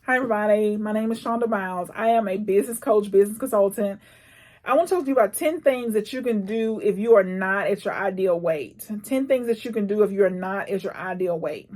Hi, everybody. My name is Shonda Miles. I am a business coach, business consultant. I want to talk to you about 10 things that you can do if you are not at your ideal weight. 10 things that you can do if you're not at your ideal weight.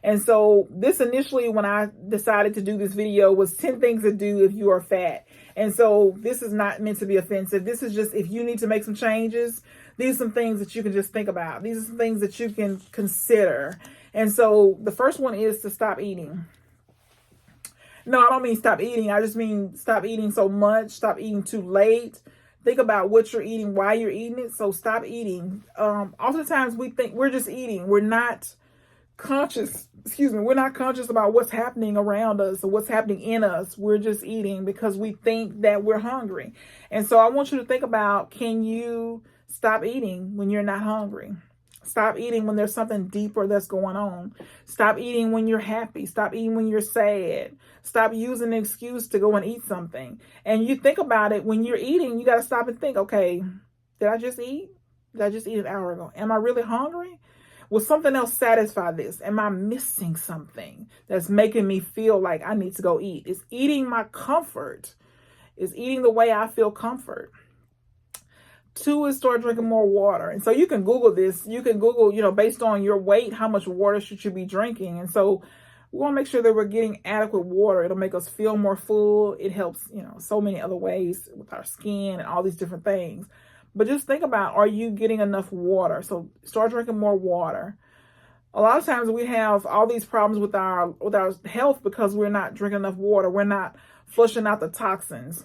And so this initially, when I decided to do this video, was 10 things to do if you are fat. And so this is not meant to be offensive. This is just if you need to make some changes, these are some things that you can just think about. These are some things that you can consider. And so the first one is to stop eating. No, I don't mean stop eating. I just mean stop eating so much. Stop eating too late. Think about what you're eating, why you're eating it. So stop eating. Oftentimes we think we're just eating. We're not conscious. We're not conscious about what's happening around us or what's happening in us. We're just eating because we think that we're hungry. And so I want you to think about, can you stop eating when you're not hungry? Stop eating when there's something deeper that's going on. Stop eating when you're happy. Stop eating when you're sad. Stop using an excuse to go and eat something. And you think about it, when you're eating, you got to stop and think, okay, did I just eat? Did I just eat an hour ago? Am I really hungry? Will something else satisfy this? Am I missing something that's making me feel like I need to go eat? Is eating my comfort? Is eating the way I feel comfort? 2 is start drinking more water. And so you can Google this. You can Google, based on your weight, how much water should you be drinking? And so we want to make sure that we're getting adequate water. It'll make us feel more full. It helps, so many other ways with our skin and all these different things. But just think about, are you getting enough water? So start drinking more water. A lot of times we have all these problems with our health because we're not drinking enough water. We're not flushing out the toxins.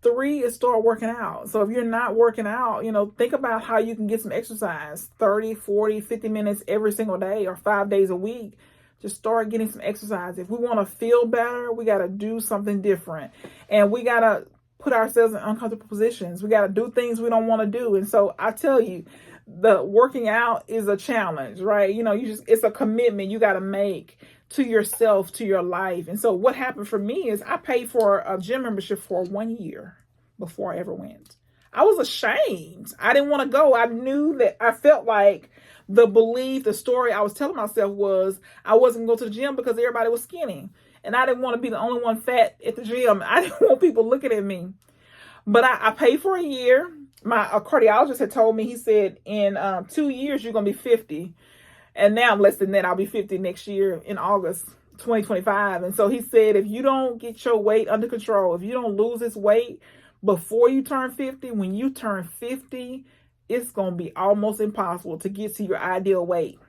3 is start working out. So if you're not working out, think about how you can get some exercise, 30, 40, 50 minutes every single day or 5 days a week. Just start getting some exercise. If we want to feel better, we got to do something different. And we got to put ourselves in uncomfortable positions. We got to do things we don't want to do. And so I tell you, the working out is a challenge, right? It's a commitment you got to make to yourself, to your life. And so what happened for me is I paid for a gym membership for 1 year before I ever went. I was ashamed. I didn't want to go. I knew that I felt like the story I was telling myself was I wasn't going to go to the gym because everybody was skinny. And I didn't want to be the only one fat at the gym. I didn't want people looking at me. But I paid for a year. My cardiologist had told me, he said, in 2 years, you're going to be 50. And now I'm less than that. I'll be 50 next year in August 2025. And so he said, if you don't get your weight under control, if you don't lose this weight before you turn 50, when you turn 50, it's going to be almost impossible to get to your ideal weight.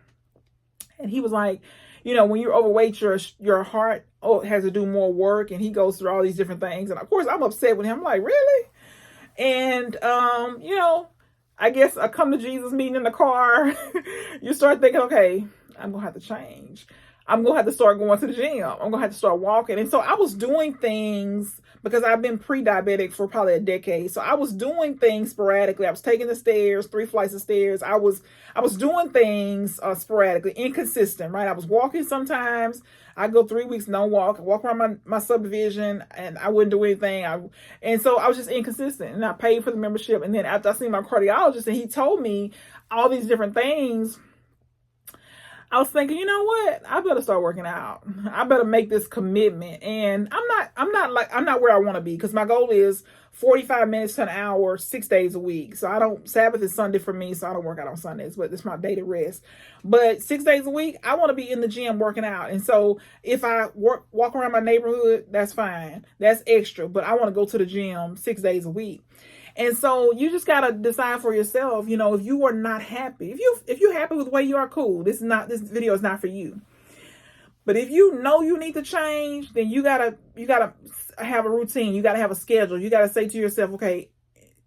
And he was like, when you're overweight, your heart has to do more work. And he goes through all these different things. And of course, I'm upset with him. I'm like, really? And, I guess I come to Jesus meeting in the car. You start thinking, okay, I'm going to have to change. I'm going to have to start going to the gym. I'm going to have to start walking. And so I was doing things because I've been pre-diabetic for probably a decade. So I was doing things sporadically. I was taking the stairs, 3 flights of stairs. I was doing things sporadically, inconsistent, right? I was walking sometimes. I go 3 weeks, no walk. I walk around my subdivision and I wouldn't do anything. And so I was just inconsistent, and I paid for the membership. And then after I seen my cardiologist and he told me all these different things, I was thinking, you know what? I better start working out. I better make this commitment. And I'm not where I want to be, because my goal is 45 minutes to an hour, 6 days a week. So Sabbath is Sunday for me, so I don't work out on Sundays, but it's my day to rest. But 6 days a week, I want to be in the gym working out. And so if I walk around my neighborhood, that's fine. That's extra. But I want to go to the gym 6 days a week. And so you just got to decide for yourself, if you are not happy, if you're happy with the way you are, cool. This video is not for you. But if you know you need to change, then you gotta have a routine. You gotta have a schedule. You gotta say to yourself, okay,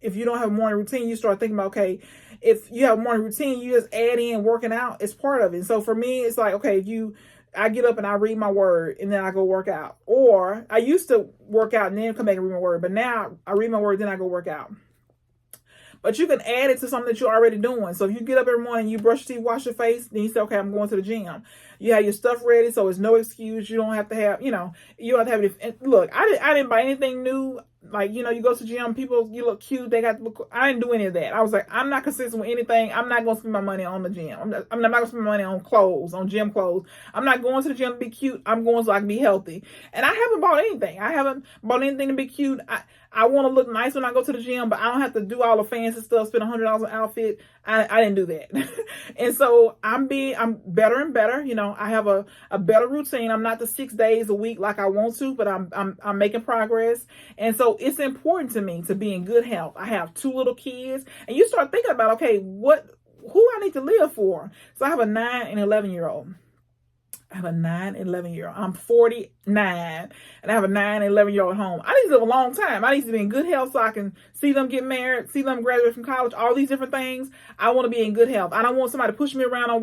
if you don't have a morning routine, you start thinking about, okay, if you have a morning routine, you just add in working out as part of it. And so for me, it's like, okay, I get up and I read my word and then I go work out. Or I used to work out and then come back and read my word. But now I read my word, then I go work out. But you can add it to something that you're already doing. So if you get up every morning, you brush your teeth, wash your face, then you say, okay, I'm going to the gym. You have your stuff ready, so it's no excuse. You don't have to have, you don't have to have it. And look, I didn't buy anything new Like, you go to the gym, people, you look cute, they got to look. I didn't do any of that. I was like, I'm not consistent with anything. I'm not going to spend my money on the gym. I'm not going to spend my money on clothes, on gym clothes. I'm not going to the gym to be cute. I'm going so I can be healthy. And I haven't bought anything. I haven't bought anything to be cute. I want to look nice when I go to the gym, but I don't have to do all the fancy stuff, spend $100 on an outfit. I didn't do that. And so I'm better and better. I have a better routine. I'm not the 6 days a week like I want to, but I'm making progress. And so it's important to me to be in good health. I have 2 little kids, and you start thinking about, okay, who I need to live for. So I have a 9 and 11-year-old. I have a 9 and 11-year-old. I'm 49, and I have a 9 and 11-year-old at home. I need to live a long time. I need to be in good health so I can see them get married, see them graduate from college, all these different things. I want to be in good health. I don't want somebody to push me around in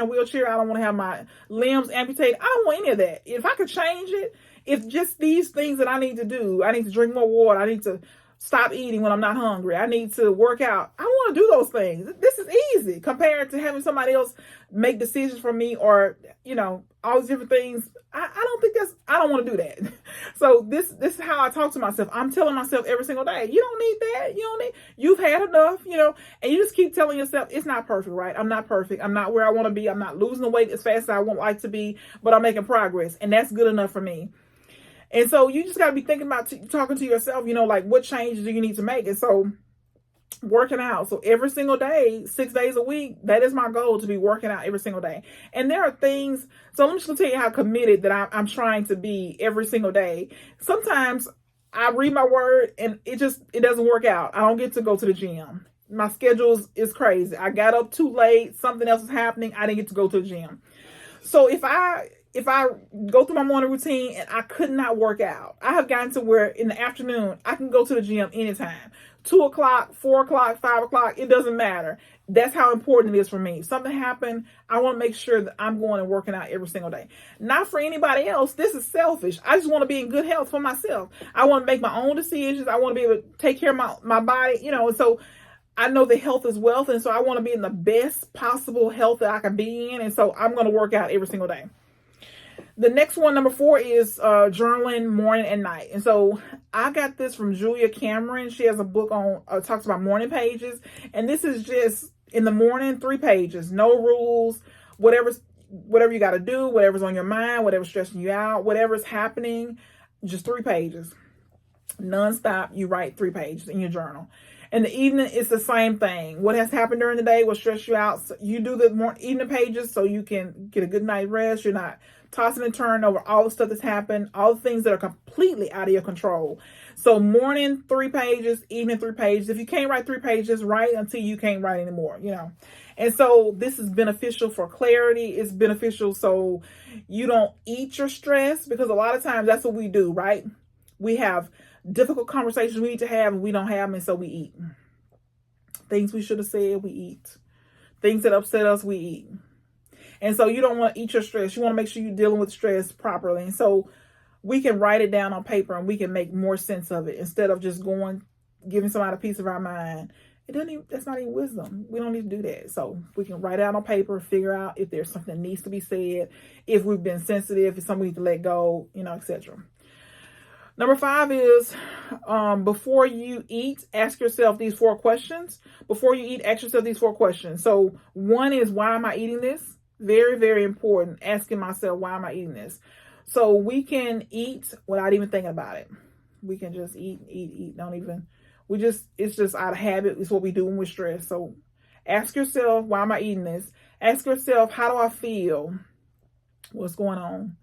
a wheelchair. I don't want to have my limbs amputated. I don't want any of that. If I could change it, if just these things that I need to do, I need to drink more water. I need to stop eating when I'm not hungry. I need to work out. I want to do those things. This is easy compared to having somebody else make decisions for me, or, all these different things. I don't want to do that. So this is how I talk to myself. I'm telling myself every single day, you don't need that. You've had enough, and you just keep telling yourself it's not perfect, right? I'm not perfect. I'm not where I want to be. I'm not losing the weight as fast as I would like to be, but I'm making progress, and that's good enough for me. And so you just got to be thinking about talking to yourself, like what changes do you need to make? And so working out. So every single day, 6 days a week, that is my goal, to be working out every single day. And there are things, so I'm just going to tell you how committed that I'm trying to be every single day. Sometimes I read my word and it doesn't work out. I don't get to go to the gym. My schedule is crazy. I got up too late. Something else is happening. I didn't get to go to the gym. So if I go through my morning routine and I could not work out, I have gotten to where in the afternoon, I can go to the gym anytime. 2 o'clock, 4 o'clock, 5 o'clock, it doesn't matter. That's how important it is for me. Something happened, I want to make sure that I'm going and working out every single day. Not for anybody else. This is selfish. I just want to be in good health for myself. I want to make my own decisions. I want to be able to take care of my body, and so I know that health is wealth, and so I want to be in the best possible health that I can be in, and so I'm going to work out every single day. The next one, number 4, is journaling morning and night. And so I got this from Julia Cameron. She has a book on, talks about morning pages. And this is just in the morning, 3 pages, no rules, whatever you got to do, whatever's on your mind, whatever's stressing you out, whatever's happening, just 3 pages. Nonstop, you write 3 pages in your journal. In the evening, it's the same thing. What has happened during the day, what stressed you out, so you do the evening pages so you can get a good night's rest. You're not tossing and turning over all the stuff that's happened, all the things that are completely out of your control. So morning, 3 pages, evening, 3 pages. If you can't write 3 pages, write until you can't write anymore, And so this is beneficial for clarity. It's beneficial so you don't eat your stress, because a lot of times that's what we do, right? We have difficult conversations we need to have, and we don't have them, and so we eat. Things we should have said, we eat. Things that upset us, we eat. And so you don't want to eat your stress. You want to make sure you're dealing with stress properly. And so we can write it down on paper, and we can make more sense of it instead of just giving somebody a piece of our mind. That's not even wisdom. We don't need to do that. So we can write it out on paper, figure out if there's something that needs to be said, if we've been sensitive, if something we need to let go, etc. Number 5 is, before you eat, ask yourself these 4 questions. Before you eat, ask yourself these 4 questions. So 1 is, why am I eating this? Very, very important. Asking myself, why am I eating this? So we can eat without even thinking about it. We can just eat. It's just out of habit. It's what we do when we're stressed. So ask yourself, why am I eating this? Ask yourself, how do I feel? What's going on?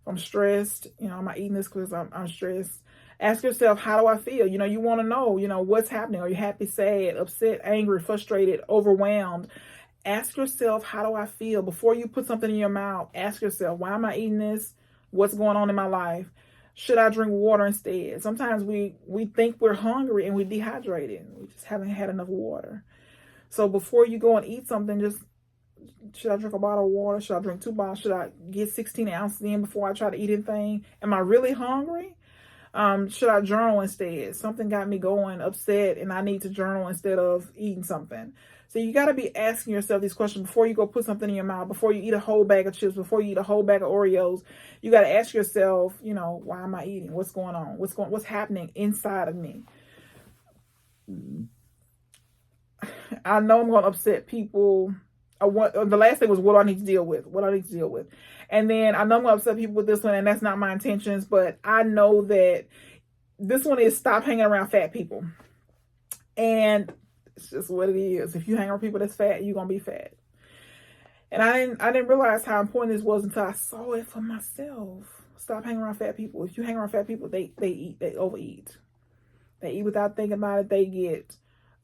If I'm stressed, am I eating this because I'm stressed? Ask yourself, how do I feel? You want to know, what's happening. Are you happy, sad, upset, angry, frustrated, overwhelmed? Ask yourself, how do I feel? Before you put something in your mouth, ask yourself, why am I eating this? What's going on in my life? Should I drink water instead? Sometimes we think we're hungry and we're dehydrated. We just haven't had enough water. So before you go and eat something, should I drink a bottle of water? Should I drink 2 bottles? Should I get 16 ounces in before I try to eat anything? Am I really hungry? Should I journal instead? Something got me going upset and I need to journal instead of eating something. So you got to be asking yourself these questions before you go put something in your mouth, before you eat a whole bag of chips, before you eat a whole bag of Oreos. You got to ask yourself, why am I eating? What's going on? What's happening inside of me? I know I'm going to upset people. The last thing was, what do I need to deal with? What do I need to deal with? And then I know I'm going to upset people with this one, and that's not my intentions, but I know that this one is stop hanging around fat people. And it's just what it is. If you hang around people that's fat, you're going to be fat. And I didn't realize how important this was until I saw it for myself. Stop hanging around fat people. If you hang around fat people, they overeat. They eat without thinking about it. They get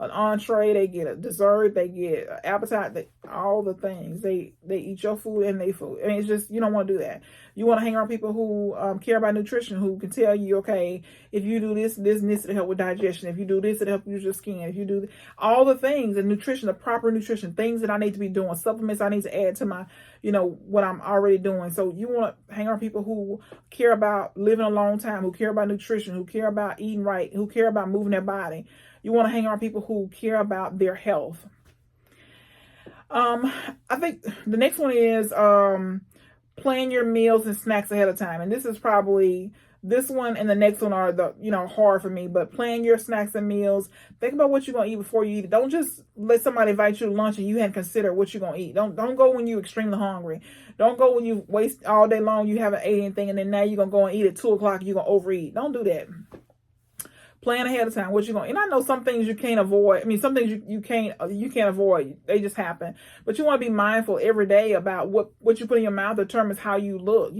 an entree, they get a dessert, they get an appetite, all the things. They eat your food and their food. I mean, it's just, you don't want to do that. You want to hang around people who care about nutrition, who can tell you, okay, if you do this, this, and this, it'll help with digestion. If you do this, it'll help use your skin. If you do all the things, and nutrition, the proper nutrition, things that I need to be doing, supplements I need to add to my, what I'm already doing. So you want to hang around people who care about living a long time, who care about nutrition, who care about eating right, who care about moving their body. You want to hang around people who care about their health. I think the next one is plan your meals and snacks ahead of time. And this is probably, this one and the next one are hard for me, but plan your snacks and meals. Think about what you're going to eat before you eat it. Don't just let somebody invite you to lunch and you hadn't considered what you're going to eat. Don't go when you're extremely hungry. Don't go when you waste all day long, you haven't ate anything, and then now you're going to go and eat at 2:00 and you're going to overeat. Don't do that. Plan ahead of time what you're going. And I know some things you can't avoid. I mean, some things you can't avoid. They just happen. But you want to be mindful every day about what you put in your mouth determines how you look,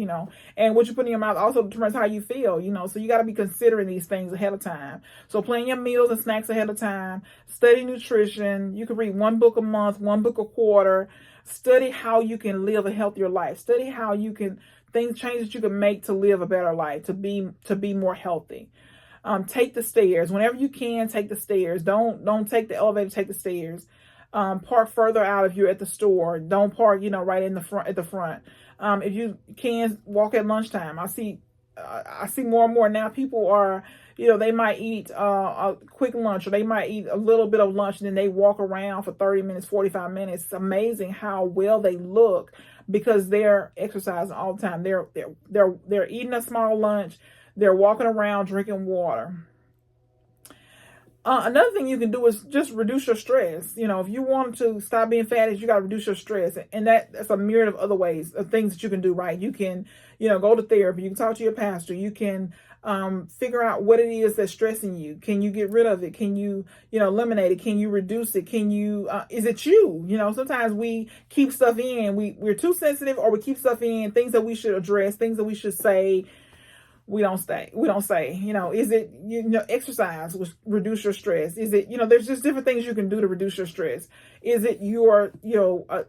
and what you put in your mouth also determines how you feel, So you got to be considering these things ahead of time. So plan your meals and snacks ahead of time. Study nutrition. You can read one book a month, one book a quarter. Study how you can live a healthier life. Study how you can changes you can make to live a better life, to be more healthy. Take the stairs whenever you can. Take the stairs. Don't take the elevator. Take the stairs. Park further out if you're at the store. Don't park, right in the front. At the front. If you can, walk at lunchtime. I see more and more now. People are, they might eat a quick lunch, or they might eat a little bit of lunch, and then they walk around for 30 minutes, 45 minutes. It's amazing how well they look because they're exercising all the time. They're eating a small lunch. They're walking around drinking water. Another thing you can do is just reduce your stress. If you want to stop being fat, you got to reduce your stress. And that's a myriad of other ways, of things that you can do, right? You can, go to therapy. You can talk to your pastor. You can figure out what it is that's stressing you. Can you get rid of it? Can you, eliminate it? Can you reduce it? Can you, is it you? Sometimes we keep stuff in. We're too sensitive, or we keep stuff in, things that we should address, things that we should say. We don't say, is it, exercise, which reduce your stress? Is it, there's just different things you can do to reduce your stress. Is it you're,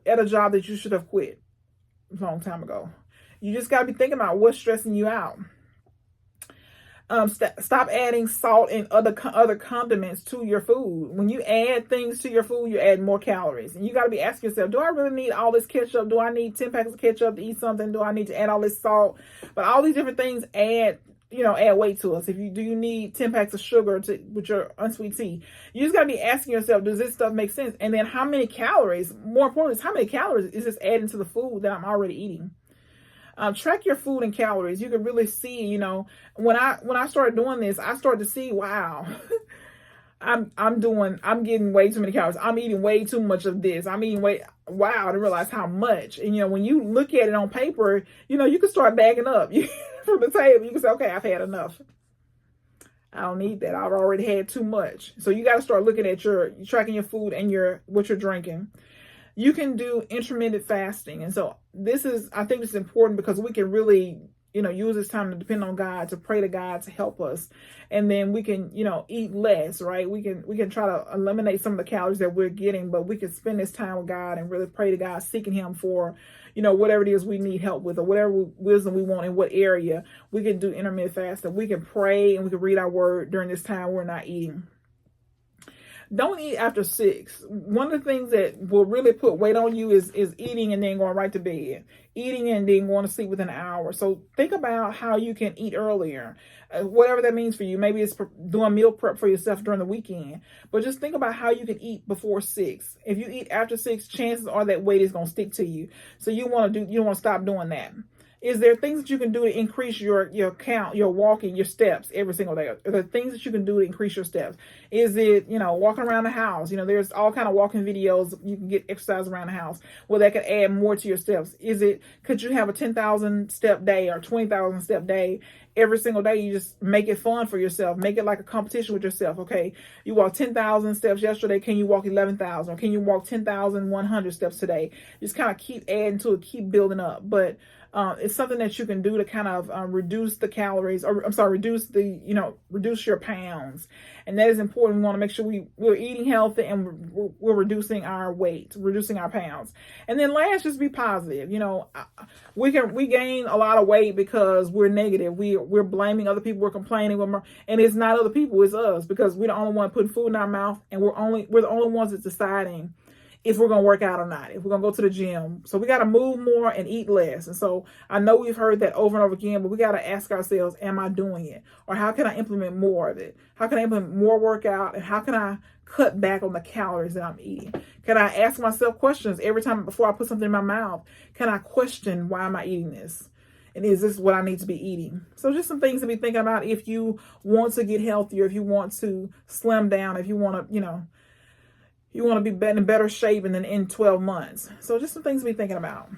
at a job that you should have quit a long time ago? You just got to be thinking about what's stressing you out. Stop adding salt and other condiments to your food. When you add things to your food, you add more calories. And you got to be asking yourself, do I really need all this ketchup? Do I need 10 packs of ketchup to eat something? Do I need to add all this salt? But all these different things add weight to us. Do you need 10 packs of sugar with your unsweet tea? You just got to be asking yourself, does this stuff make sense? And then how many calories, more importantly, is how many calories is this adding to the food that I'm already eating? Track your food and calories. You can really see, when I started doing this, I started to see, wow, I'm getting way too many calories. I'm eating way too much of this. Wow, I didn't realize how much. And, when you look at it on paper, you can start bagging up from the table. You can say, okay, I've had enough. I don't need that. I've already had too much. So you got to start looking at tracking your food and what you're drinking. You can do intermittent fasting. And so I think it's important because we can really, use this time to depend on God, to pray to God to help us. And then we can, eat less, right? We can try to eliminate some of the calories that we're getting, but we can spend this time with God and really pray to God, seeking him for, whatever it is we need help with, or whatever wisdom we want in what area. We can do intermittent fasting. We can pray and we can read our word during this time we're not eating. Don't eat after 6. One of the things that will really put weight on you is eating and then going right to bed. Eating and then going to sleep within an hour. So think about how you can eat earlier. Whatever that means for you. Maybe it's doing meal prep for yourself during the weekend. But just think about how you can eat before 6. If you eat after 6, chances are that weight is going to stick to you. So you don't want to stop doing that. Is there things that you can do to increase your count, your walking, your steps every single day? Are there things that you can do to increase your steps? Is it, walking around the house? There's all kind of walking videos. You can get exercise around the house. Well, that could add more to your steps. Could you have a 10,000 step day or 20,000 step day every single day? You just make it fun for yourself. Make it like a competition with yourself. Okay, you walked 10,000 steps yesterday. Can you walk 11,000? Or can you walk 10,100 steps today? Just kind of keep adding to it, keep building up. But it's something that you can do to kind of reduce the calories, or reduce your pounds. And that is important. We want to make sure we're eating healthy and we're reducing our weight, reducing our pounds. And then last, just be positive. We gain a lot of weight because we're negative. We're blaming other people. We're complaining. And it's not other people. It's us, because we're the only one putting food in our mouth, and we're the only ones that's deciding if we're going to work out or not, if we're going to go to the gym. So we got to move more and eat less. And so I know we've heard that over and over again, but we got to ask ourselves, am I doing it? Or how can I implement more of it? How can I implement more workout? And how can I cut back on the calories that I'm eating? Can I ask myself questions every time before I put something in my mouth? Can I question, why am I eating this? And is this what I need to be eating? So just some things to be thinking about if you want to get healthier, if you want to slim down, if you want to, you want to be in better shape in 12 months. So just some things to be thinking about.